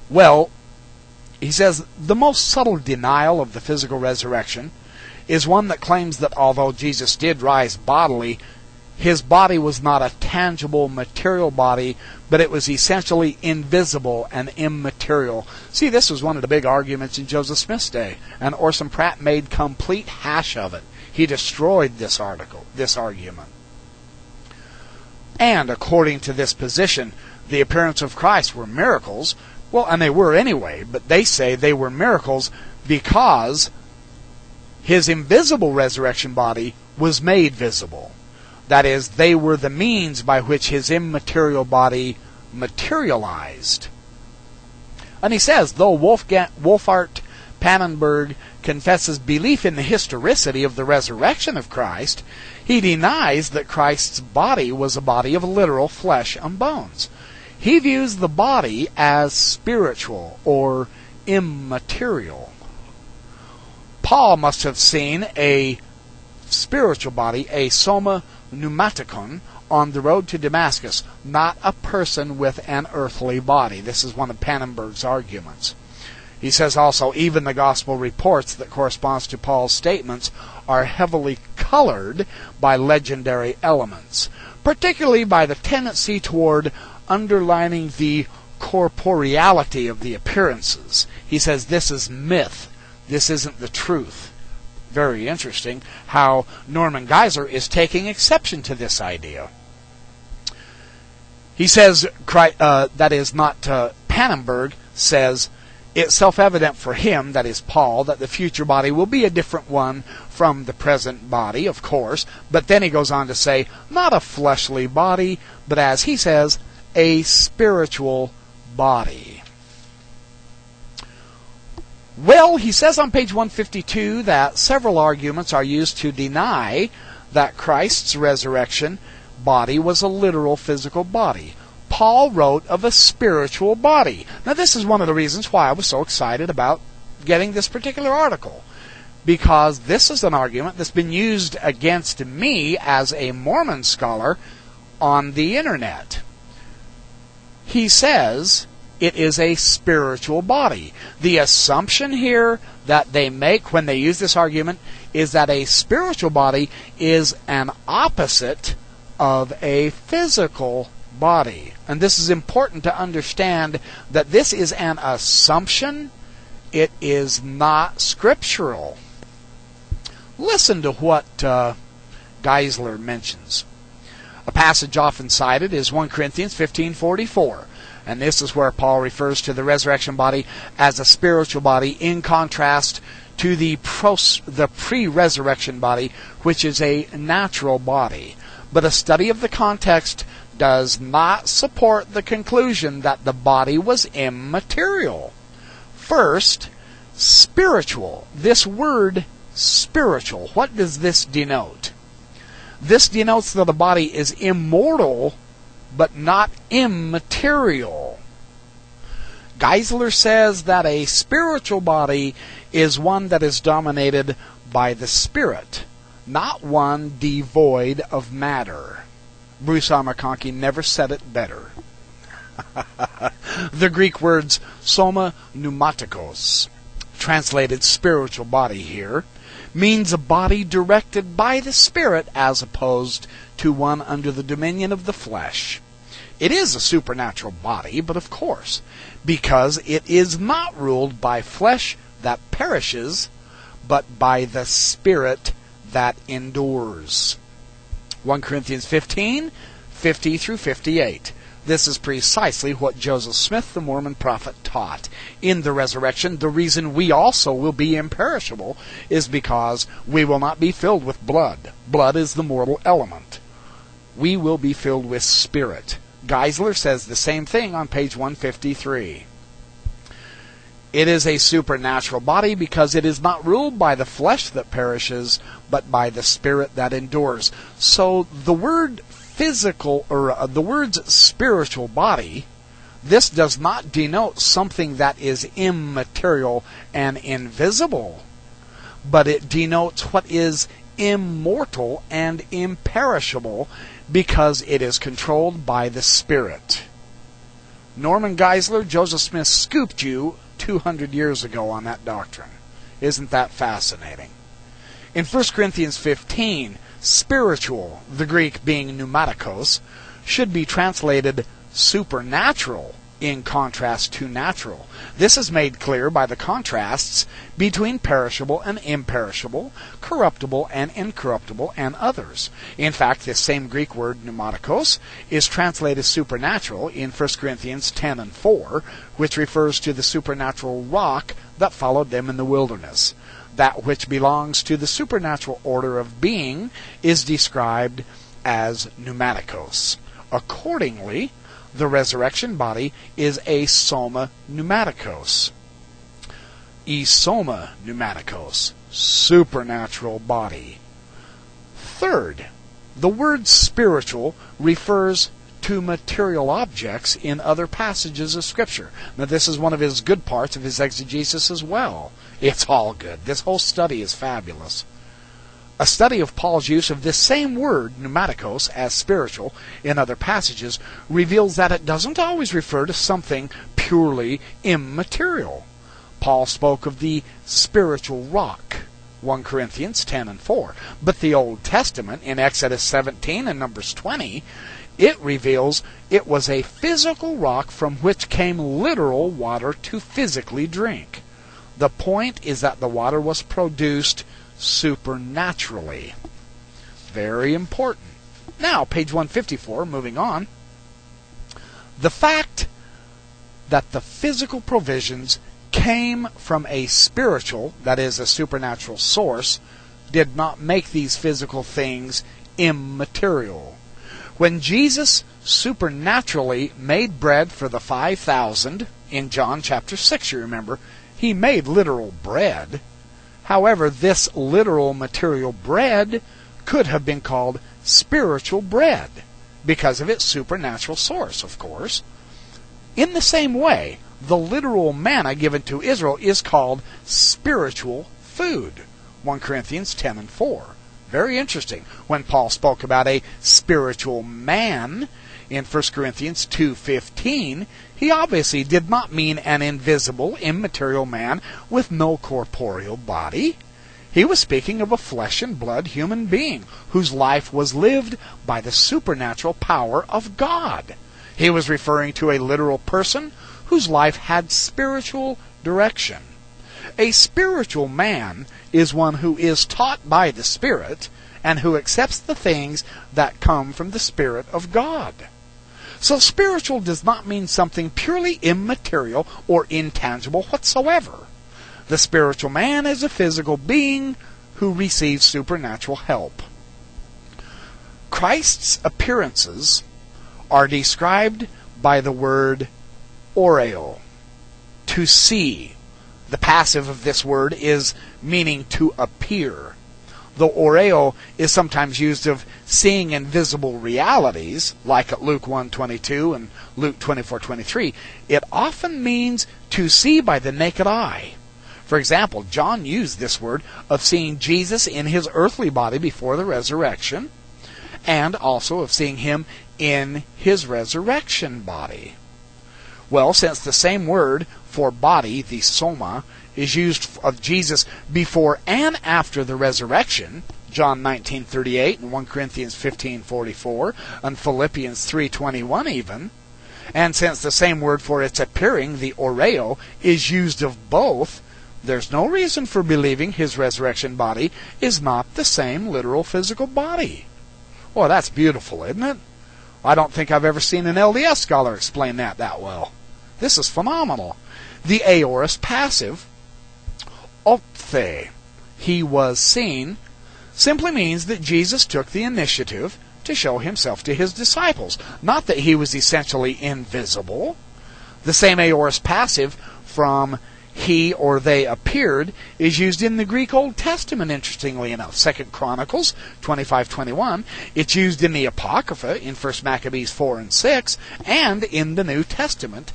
Well, he says, the most subtle denial of the physical resurrection is one that claims that although Jesus did rise bodily, his body was not a tangible, material body, but it was essentially invisible and immaterial. See, this was one of the big arguments in Joseph Smith's day, and Orson Pratt made complete hash of it. He destroyed this argument. And according to this position, the appearance of Christ were miracles. Well, and they were anyway, but they say they were miracles because his invisible resurrection body was made visible. That is, they were the means by which his immaterial body materialized. And he says, though Wolfhart Pannenberg confesses belief in the historicity of the resurrection of Christ, he denies that Christ's body was a body of literal flesh and bones. He views the body as spiritual or immaterial. Paul must have seen a spiritual body, a soma pneumaticon, on the road to Damascus, not a person with an earthly body. This is one of Pannenberg's arguments. He says also, even the gospel reports that corresponds to Paul's statements are heavily colored by legendary elements, particularly by the tendency toward underlining the corporeality of the appearances. He says this is myth. This isn't the truth. Very interesting how Norman Geisler is taking exception to this idea. He says, that is not Pannenberg, says, it's self-evident for him, that is Paul, that the future body will be a different one from the present body, of course. But then he goes on to say, not a fleshly body, but as he says, a spiritual body. Well, he says on page 152 that several arguments are used to deny that Christ's resurrection body was a literal physical body. Paul wrote of a spiritual body. Now, this is one of the reasons why I was so excited about getting this particular article, because this is an argument that's been used against me as a Mormon scholar on the internet. He says it is a spiritual body. The assumption here that they make when they use this argument is that a spiritual body is an opposite of a physical body. And this is important to understand that this is an assumption. It is not scriptural. Listen to what Geisler mentions. A passage often cited is 1 Corinthians 15:44. And this is where Paul refers to the resurrection body as a spiritual body in contrast to the pre-resurrection body, which is a natural body. But a study of the context does not support the conclusion that the body was immaterial. First, spiritual. This word spiritual, what does this denote? This denotes that the body is immortal, but not immaterial. Geisler says that a spiritual body is one that is dominated by the Spirit, not one devoid of matter. Bruce R. McConkie never said it better. The Greek words soma pneumatikos, translated spiritual body here, means a body directed by the Spirit as opposed to one under the dominion of the flesh. It is a supernatural body, but of course, because it is not ruled by flesh that perishes, but by the Spirit that endures. 1 Corinthians 15:50-58. This is precisely what Joseph Smith, the Mormon prophet, taught. In the resurrection, the reason we also will be imperishable is because we will not be filled with blood. Blood is the mortal element. We will be filled with Spirit. Geisler says the same thing on page 153. It is a supernatural body because it is not ruled by the flesh that perishes, but by the Spirit that endures. So the word physical, or the words spiritual body, this does not denote something that is immaterial and invisible, but it denotes what is immortal and imperishable because it is controlled by the Spirit. Norman Geisler, Joseph Smith scooped you 200 years ago on that doctrine. Isn't that fascinating? In 1 Corinthians 15, spiritual, the Greek being pneumatikos, should be translated supernatural in contrast to natural. This is made clear by the contrasts between perishable and imperishable, corruptible and incorruptible, and others. In fact, this same Greek word pneumatikos is translated supernatural in 1 Corinthians 10 and 4, which refers to the supernatural rock that followed them in the wilderness. That which belongs to the supernatural order of being is described as pneumatikos. Accordingly, the resurrection body is a soma pneumatikos. Soma pneumatikos, supernatural body. Third, the word spiritual refers to material objects in other passages of Scripture. Now, this is one of his good parts of his exegesis as well. It's all good. This whole study is fabulous. A study of Paul's use of this same word, pneumatikos, as spiritual in other passages reveals that it doesn't always refer to something purely immaterial. Paul spoke of the spiritual rock, 1 Corinthians 10 and 4. But the Old Testament, in Exodus 17 and Numbers 20, it reveals it was a physical rock from which came literal water to physically drink. The point is that the water was produced supernaturally. Very important. Now, page 154, moving on. The fact that the physical provisions came from a spiritual, that is, a supernatural source, did not make these physical things immaterial. When Jesus supernaturally made bread for the 5,000 in John chapter 6, you remember, he made literal bread. However, this literal material bread could have been called spiritual bread because of its supernatural source, of course. In the same way, the literal manna given to Israel is called spiritual food, 1 Corinthians 10 and 4. Very interesting. When Paul spoke about a spiritual man in 1 Corinthians 2:15, he obviously did not mean an invisible, immaterial man with no corporeal body. He was speaking of a flesh and blood human being whose life was lived by the supernatural power of God. He was referring to a literal person whose life had spiritual direction. A spiritual man is one who is taught by the Spirit and who accepts the things that come from the Spirit of God. So spiritual does not mean something purely immaterial or intangible whatsoever. The spiritual man is a physical being who receives supernatural help. Christ's appearances are described by the word oreo, to see. The passive of this word is meaning to appear. Though oreo is sometimes used of seeing invisible realities, like at Luke 1:22 and Luke 24:23, it often means to see by the naked eye. For example, John used this word of seeing Jesus in his earthly body before the resurrection, and also of seeing him in his resurrection body. Well, since the same word for body, the soma, is used of Jesus before and after the resurrection, John 19:38 and 1 Corinthians 15:44 and Philippians 3:21 even, and since the same word for its appearing, the oreo, is used of both, there's no reason for believing his resurrection body is not the same literal physical body. Well, that's beautiful, isn't it? I don't think I've ever seen an LDS scholar explain that well. This is phenomenal. The aorist passive, ophthe, he was seen, simply means that Jesus took the initiative to show himself to his disciples, not that he was essentially invisible. The same aorist passive from he or they appeared is used in the Greek Old Testament, interestingly enough. 2 Chronicles 25:21. It's used in the Apocrypha in 1 Maccabees 4 and 6, and in the New Testament